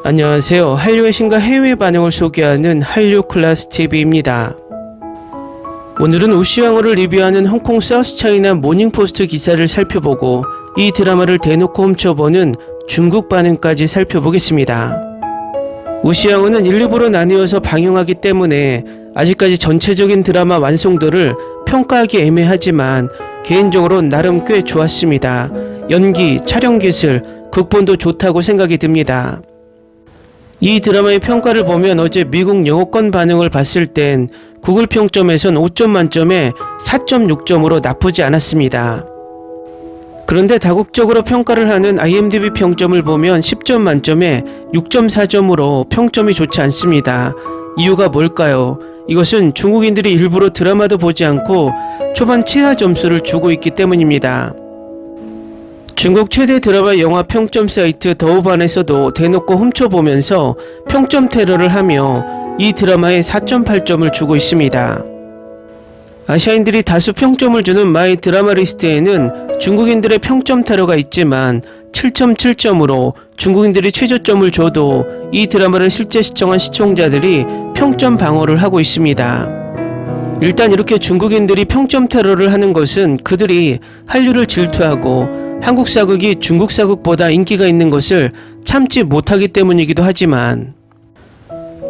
안녕하세요. 한류의 신과 해외 반응을 소개하는 한류 클래스 TV입니다. 오늘은 우시왕호를 리뷰하는 홍콩 사우스차이나 모닝포스트 기사를 살펴보고 이 드라마를 대놓고 훔쳐보는 중국 반응까지 살펴보겠습니다. 우시왕호는 1, 2부로 나뉘어서 방영하기 때문에 아직까지 전체적인 드라마 완성도를 평가하기 애매하지만 개인적으로 나름 꽤 좋았습니다. 연기, 촬영 기술, 극본도 좋다고 생각이 듭니다. 이 드라마의 평가를 보면 어제 미국 영어권 반응을 봤을 땐 구글 평점에선 5점 만점에 4.6점으로 나쁘지 않았습니다. 그런데 다국적으로 평가를 하는 IMDb 평점을 보면 10점 만점에 6.4점으로 평점이 좋지 않습니다. 이유가 뭘까요? 이것은 중국인들이 일부러 드라마도 보지 않고 초반 치하 점수를 주고 있기 때문입니다. 중국 최대 드라마 영화 평점 사이트 더우반에서도 대놓고 훔쳐보면서 평점 테러를 하며 이 드라마에 4.8점을 주고 있습니다. 아시아인들이 다수 평점을 주는 마이 드라마 리스트에는 중국인들의 평점 테러가 있지만 7.7점으로 중국인들이 최저점을 줘도 이 드라마를 실제 시청한 시청자들이 평점 방어를 하고 있습니다. 일단 이렇게 중국인들이 평점 테러를 하는 것은 그들이 한류를 질투하고 한국 사극이 중국 사극보다 인기가 있는 것을 참지 못하기 때문이기도 하지만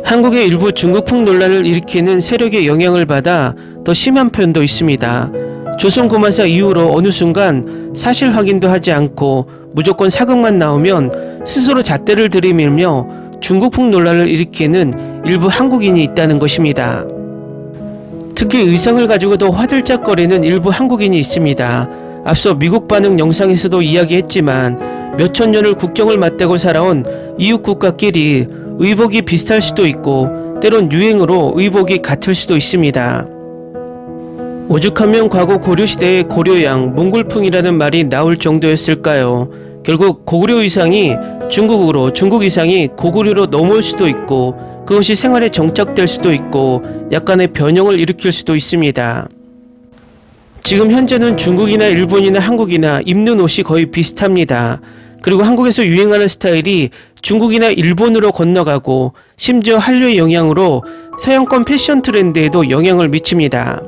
한국의 일부 중국풍 논란을 일으키는 세력의 영향을 받아 더 심한 편도 있습니다. 조선고마사 이후로 어느 순간 사실 확인도 하지 않고 무조건 사극만 나오면 스스로 잣대를 들이밀며 중국풍 논란을 일으키는 일부 한국인이 있다는 것입니다. 특히 의상을 가지고도 화들짝거리는 일부 한국인이 있습니다. 앞서 미국 반응 영상에서도 이야기했지만 몇천 년을 국경을 맞대고 살아온 이웃 국가끼리 의복이 비슷할 수도 있고 때론 유행으로 의복이 같을 수도 있습니다. 오죽하면 과거 고려시대의 고려양, 몽골풍이라는 말이 나올 정도였을까요? 결국 고구려 의상이 중국으로, 중국 의상이 고구려로 넘어올 수도 있고 그것이 생활에 정착될 수도 있고 약간의 변형을 일으킬 수도 있습니다. 지금 현재는 중국이나 일본이나 한국이나 입는 옷이 거의 비슷합니다. 그리고 한국에서 유행하는 스타일이 중국이나 일본으로 건너가고 심지어 한류의 영향으로 서양권 패션 트렌드에도 영향을 미칩니다.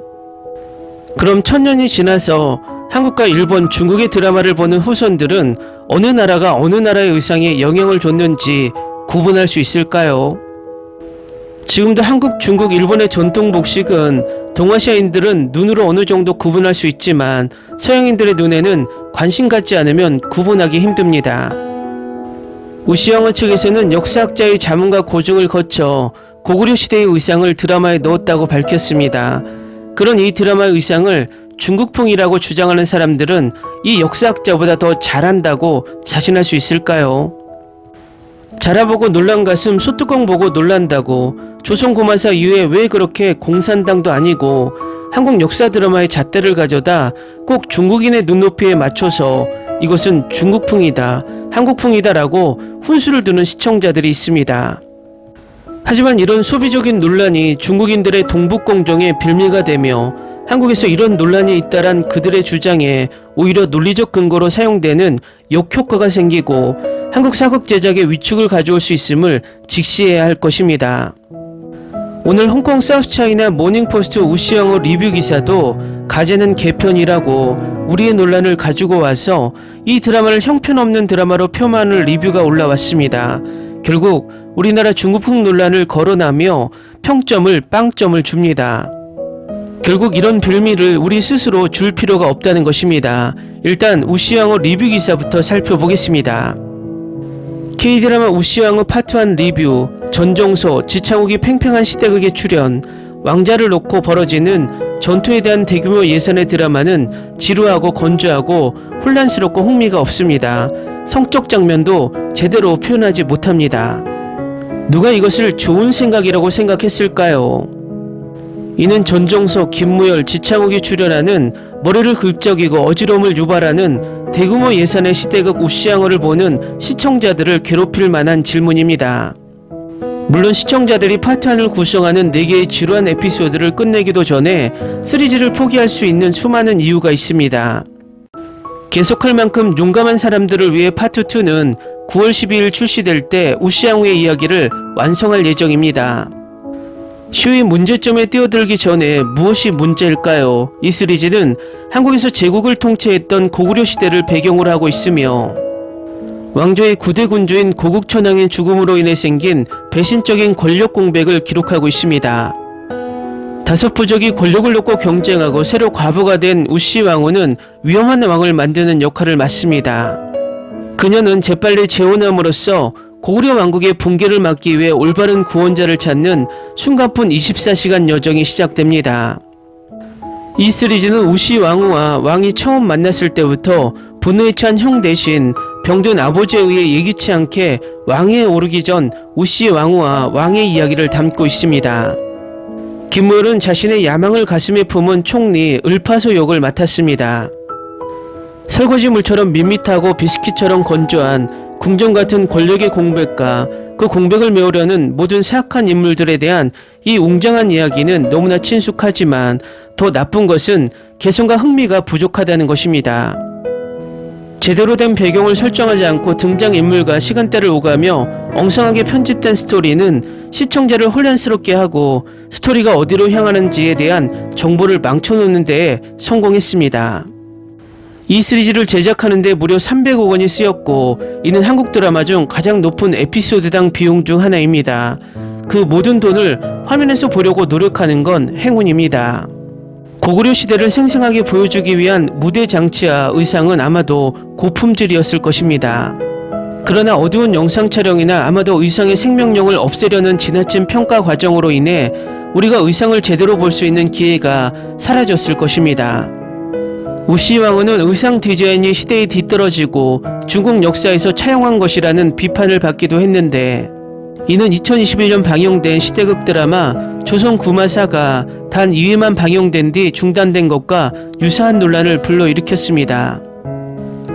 그럼 1000년이 지나서 한국과 일본, 중국의 드라마를 보는 후손들은 어느 나라가 어느 나라의 의상에 영향을 줬는지 구분할 수 있을까요? 지금도 한국, 중국, 일본의 전통 복식은 동아시아인들은 눈으로 어느 정도 구분할 수 있지만 서양인들의 눈에는 관심 갖지 않으면 구분하기 힘듭니다. 우시왕호 측에서는 역사학자의 자문과 고증을 거쳐 고구려 시대의 의상을 드라마에 넣었다고 밝혔습니다. 그런 이 드라마의 의상을 중국풍이라고 주장하는 사람들은 이 역사학자보다 더 잘한다고 자신할 수 있을까요? 자라보고 놀란 가슴 소뚜껑 보고 놀란다고 조선고마사 이후에 왜 그렇게 공산당도 아니고 한국 역사 드라마의 잣대를 가져다 꼭 중국인의 눈높이에 맞춰서 이것은 중국풍이다, 한국풍이다 라고 훈수를 두는 시청자들이 있습니다. 하지만 이런 소비적인 논란이 중국인들의 동북공정의 빌미가 되며 한국에서 이런 논란이 있다란 그들의 주장에 오히려 논리적 근거로 사용되는 역효과가 생기고 한국 사극 제작의 위축을 가져올 수 있음을 직시해야 할 것입니다. 오늘 홍콩 사우스차이나 모닝포스트 우시왕호 리뷰 기사도 가제는 개편이라고 우리의 논란을 가지고 와서 이 드라마를 형편없는 드라마로 폄하하는 리뷰가 올라왔습니다. 결국 우리나라 중국풍 논란을 거론하며 평점을 빵점을 줍니다. 결국 이런 빌미를 우리 스스로 줄 필요가 없다는 것입니다. 일단 우시왕호 리뷰 기사부터 살펴보겠습니다. K드라마 우시왕호 파트 1 리뷰, 전종소, 지창욱이 팽팽한 시대극에 출연, 왕자를 놓고 벌어지는 전투에 대한 대규모 예산의 드라마는 지루하고 건조하고 혼란스럽고 흥미가 없습니다. 성적 장면도 제대로 표현하지 못합니다. 누가 이것을 좋은 생각이라고 생각했을까요? 이는 전종석, 김무열, 지창욱이 출연하는 머리를 긁적이고 어지러움을 유발하는 대규모 예산의 시대극 우시왕호를 보는 시청자들을 괴롭힐 만한 질문입니다. 물론 시청자들이 파트 1을 구성하는 4개의 지루한 에피소드를 끝내기도 전에 시리즈를 포기할 수 있는 수많은 이유가 있습니다. 계속할 만큼 용감한 사람들을 위해 파트 2는 9월 12일 출시될 때 우시양우의 이야기를 완성할 예정입니다. 쇼의 문제점에 뛰어들기 전에 무엇이 문제일까요? 이 시리즈는 한국에서 제국을 통치했던 고구려 시대를 배경으로 하고 있으며 왕조의 9대 군주인 고국천왕의 죽음으로 인해 생긴 배신적인 권력 공백을 기록하고 있습니다. 다섯 부족이 권력을 놓고 경쟁하고 새로 과부가 된 우씨 왕후는 위험한 왕을 만드는 역할을 맡습니다. 그녀는 재빨리 재혼함으로써 고구려 왕국의 붕괴를 막기 위해 올바른 구원자를 찾는 숨가쁜 24시간 여정이 시작됩니다. 이 시리즈는 우씨 왕후와 왕이 처음 만났을 때부터 분노에 찬 형 대신 병든 아버지에 의해 예기치 않게 왕위에 오르기 전 우씨 왕후와 왕의 이야기를 담고 있습니다. 김무열은 자신의 야망을 가슴에 품은 총리 을파소 역을 맡았습니다. 설거지물처럼 밋밋하고 비스킷처럼 건조한 궁정 같은 권력의 공백과 그 공백을 메우려는 모든 사악한 인물들에 대한 이 웅장한 이야기는 너무나 친숙하지만 더 나쁜 것은 개성과 흥미가 부족하다는 것입니다. 제대로 된 배경을 설정하지 않고 등장인물과 시간대를 오가며 엉성하게 편집된 스토리는 시청자를 혼란스럽게 하고 스토리가 어디로 향하는지에 대한 정보를 망쳐놓는 데에 성공했습니다. 이 시리즈를 제작하는 데 무려 300억 원이 쓰였고 이는 한국 드라마 중 가장 높은 에피소드당 비용 중 하나입니다. 그 모든 돈을 화면에서 보려고 노력하는 건 행운입니다. 고구려 시대를 생생하게 보여주기 위한 무대 장치와 의상은 아마도 고품질이었을 것입니다. 그러나 어두운 영상 촬영이나 아마도 의상의 생명력을 없애려는 지나친 평가 과정으로 인해 우리가 의상을 제대로 볼 수 있는 기회가 사라졌을 것입니다. 우씨 왕후는 의상 디자인이 시대에 뒤떨어지고 중국 역사에서 차용한 것이라는 비판을 받기도 했는데 이는 2021년 방영된 시대극 드라마 조선 구마사가 단 2회만 방영된 뒤 중단된 것과 유사한 논란을 불러일으켰습니다.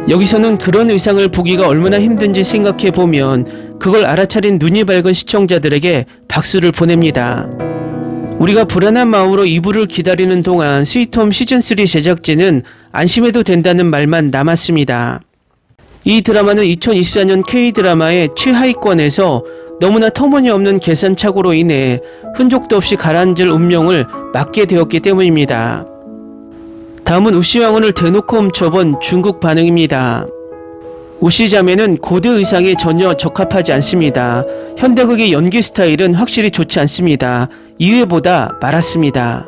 여기서는 그런 의상을 보기가 얼마나 힘든지 생각해보면 그걸 알아차린 눈이 밝은 시청자들에게 박수를 보냅니다. 우리가 불안한 마음으로 2부를 기다리는 동안 스위트홈 시즌3 제작진은 안심해도 된다는 말만 남았습니다. 이 드라마는 2024년 K드라마의 최하위권에서 너무나 터무니없는 계산착오로 인해 흔적도 없이 가라앉을 운명을 맞게 되었기 때문입니다. 다음은 우씨 왕후를 대놓고 훔쳐본 중국 반응입니다. 우씨 자매는 고대 의상에 전혀 적합하지 않습니다. 현대극의 연기 스타일은 확실히 좋지 않습니다. 2회보다 말았습니다.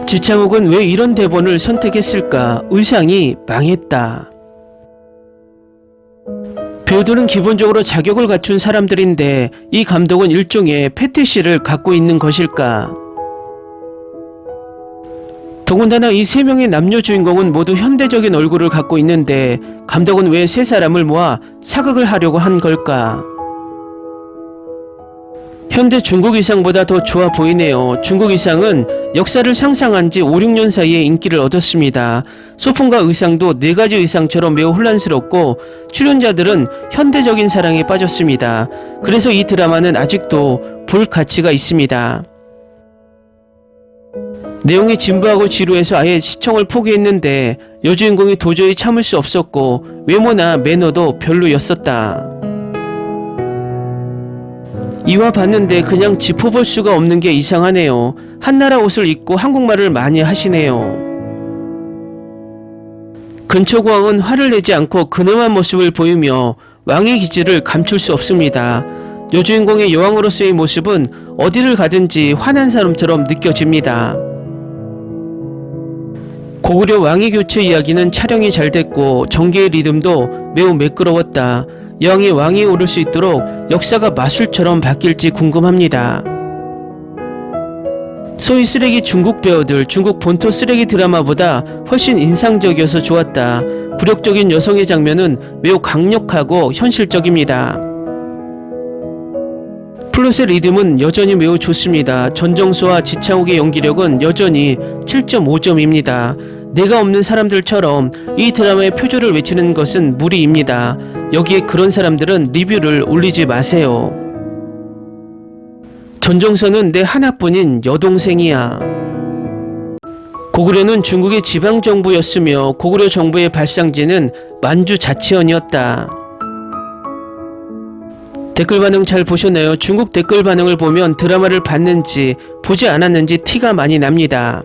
지창욱은 왜 이런 대본을 선택했을까? 의상이 망했다. 배우들은 기본적으로 자격을 갖춘 사람들인데 이 감독은 일종의 패티시를 갖고 있는 것일까? 더군다나 이 세 명의 남녀 주인공은 모두 현대적인 얼굴을 갖고 있는데 감독은 왜 세 사람을 모아 사극을 하려고 한 걸까? 현대 중국 의상보다 더 좋아 보이네요. 중국 의상은 역사를 상상한 지 5, 6년 사이에 인기를 얻었습니다. 소품과 의상도 4가지 의상처럼 매우 혼란스럽고 출연자들은 현대적인 사랑에 빠졌습니다. 그래서 이 드라마는 아직도 볼 가치가 있습니다. 내용이 진부하고 지루해서 아예 시청을 포기했는데 여주인공이 도저히 참을 수 없었고 외모나 매너도 별로였었다. 이와 봤는데 그냥 짚어볼 수가 없는 게 이상하네요. 한나라 옷을 입고 한국말을 많이 하시네요. 근초고왕은 화를 내지 않고 근엄한 모습을 보이며 왕의 기질을 감출 수 없습니다. 여주인공의 여왕으로서의 모습은 어디를 가든지 화난 사람처럼 느껴집니다. 고구려 왕위 교체 이야기는 촬영이 잘 됐고 전개의 리듬도 매우 매끄러웠다. 여왕이 왕위에 오를 수 있도록 역사가 마술처럼 바뀔지 궁금합니다. 소위 쓰레기 중국 배우들, 중국 본토 쓰레기 드라마보다 훨씬 인상적이어서 좋았다. 굴욕적인 여성의 장면은 매우 강력하고 현실적입니다. 플롯의 리듬은 여전히 매우 좋습니다. 전정수와 지창욱의 연기력은 여전히 7.5점입니다. 내가 없는 사람들처럼 이 드라마의 표절을 외치는 것은 무리입니다. 여기에 그런 사람들은 리뷰를 올리지 마세요. 전정선은 내 하나뿐인 여동생이야. 고구려는 중국의 지방정부였으며 고구려 정부의 발상지는 만주자치현이었다. 댓글 반응 잘 보셨나요? 중국 댓글 반응을 보면 드라마를 봤는지 보지 않았는지 티가 많이 납니다.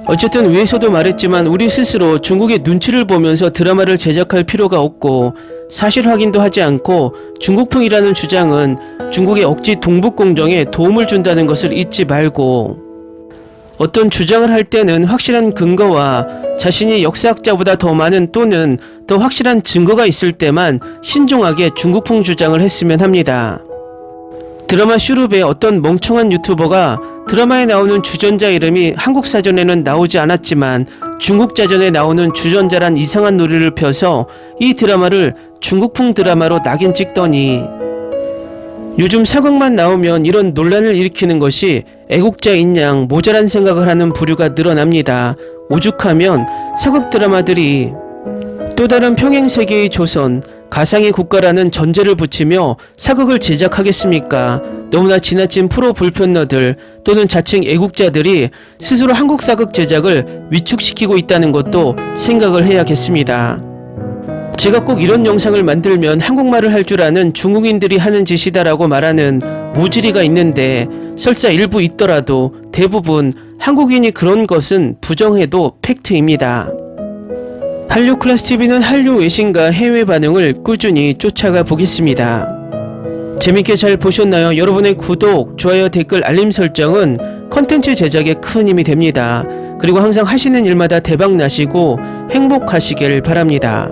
어쨌든 위에서도 말했지만 우리 스스로 중국의 눈치를 보면서 드라마를 제작할 필요가 없고, 사실 확인도 하지 않고 중국풍이라는 주장은 중국의 억지 동북공정에 도움을 준다는 것을 잊지 말고, 어떤 주장을 할 때는 확실한 근거와 자신이 역사학자보다 더 많은 또는 더 확실한 증거가 있을 때만 신중하게 중국풍 주장을 했으면 합니다. 드라마 슈룹의 어떤 멍청한 유튜버가 드라마에 나오는 주전자 이름이 한국 사전에는 나오지 않았지만 중국 자전에 나오는 주전자란 이상한 논리를 펴서 이 드라마를 중국풍 드라마로 낙인 찍더니, 요즘 사극만 나오면 이런 논란을 일으키는 것이 애국자인 양 모자란 생각을 하는 부류가 늘어납니다. 오죽하면 사극 드라마들이 또 다른 평행세계의 조선, 가상의 국가라는 전제를 붙이며 사극을 제작하겠습니까? 너무나 지나친 프로 불편러들 또는 자칭 애국자들이 스스로 한국 사극 제작을 위축시키고 있다는 것도 생각을 해야겠습니다. 제가 꼭 이런 영상을 만들면 한국말을 할 줄 아는 중국인들이 하는 짓이다라고 말하는 모질이가 있는데, 설사 일부 있더라도 대부분 한국인이 그런 것은 부정해도 팩트입니다. 한류클래스TV는 한류 외신과 해외 반응을 꾸준히 쫓아가 보겠습니다. 재밌게 잘 보셨나요? 여러분의 구독, 좋아요, 댓글, 알림 설정은 컨텐츠 제작에 큰 힘이 됩니다. 그리고 항상 하시는 일마다 대박 나시고 행복하시길 바랍니다.